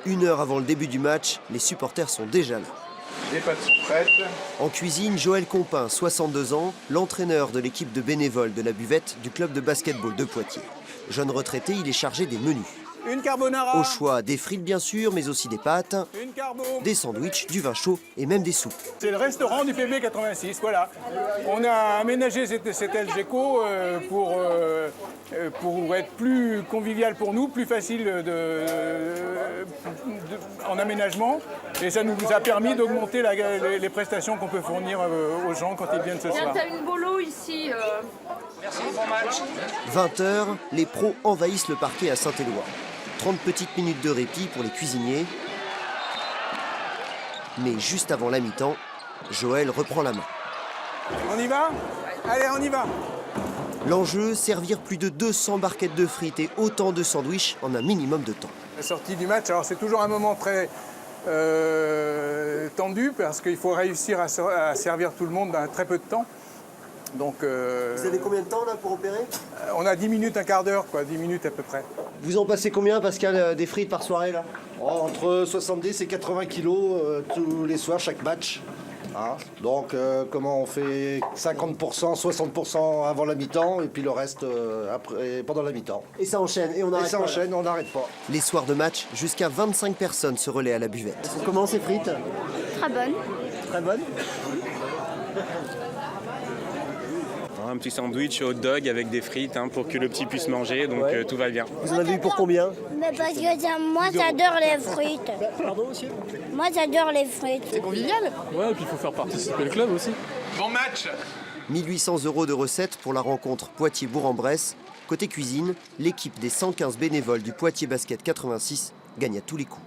1 heure avant le début du match, les supporters sont déjà là. Les pâtes sont prêtes. En cuisine, Joël Compin, 62 ans, l'entraîneur de l'équipe de bénévoles de la buvette du club de basketball de Poitiers. Jeune retraité, il est chargé des menus. Une carbonara. Au choix, des frites bien sûr, mais aussi des pâtes, Une carbo. des sandwichs, du vin chaud et même des soupes. C'est le restaurant du PB 86, voilà. On a aménagé cet LGECO pour être plus convivial pour nous, plus facile en aménagement. Et ça nous a permis d'augmenter les prestations qu'on peut fournir aux gens quand ils viennent ce soir. Tu as une bolo ici. Merci, bon match. 20 h, les pros envahissent le parquet à Saint-Éloi. 30 petites minutes de répit pour les cuisiniers. Mais juste avant la mi-temps, Joël reprend la main. On y va? Allez, on y va. L'enjeu, servir plus de 200 barquettes de frites et autant de sandwichs en un minimum de temps. La sortie du match, alors c'est toujours un moment très tendu parce qu'il faut réussir à servir tout le monde dans très peu de temps. Donc, Vous avez combien de temps là pour opérer? on a 10 minutes, un quart d'heure, quoi, 10 minutes à peu près. Vous en passez combien, Pascal, des frites par soirée là? Entre 70 et 80 kilos tous les soirs, chaque match. Hein. Donc, comment on fait 50%, 60% avant la mi-temps et puis le reste après, pendant la mi-temps. Et ça enchaîne, et on Et arrête ça pas, enchaîne, on n'arrête pas. Les soirs de match, jusqu'à 25 personnes se relaient à la buvette. Comment ces frites? Très bonne. Très bonnes. Un petit sandwich hot dog avec des frites pour que le petit puisse manger, donc Ouais. tout va bien. Vous en avez eu pour combien? Mais parce que moi j'adore les frites. Pardon, monsieur? Moi j'adore les frites. C'est convivial. Ouais, et puis il faut faire participer le club aussi. Bon match. 1800 € de recettes pour la rencontre Poitiers-Bourg-en-Bresse. Côté cuisine, l'équipe des 115 bénévoles du Poitiers Basket 86 gagne à tous les coups.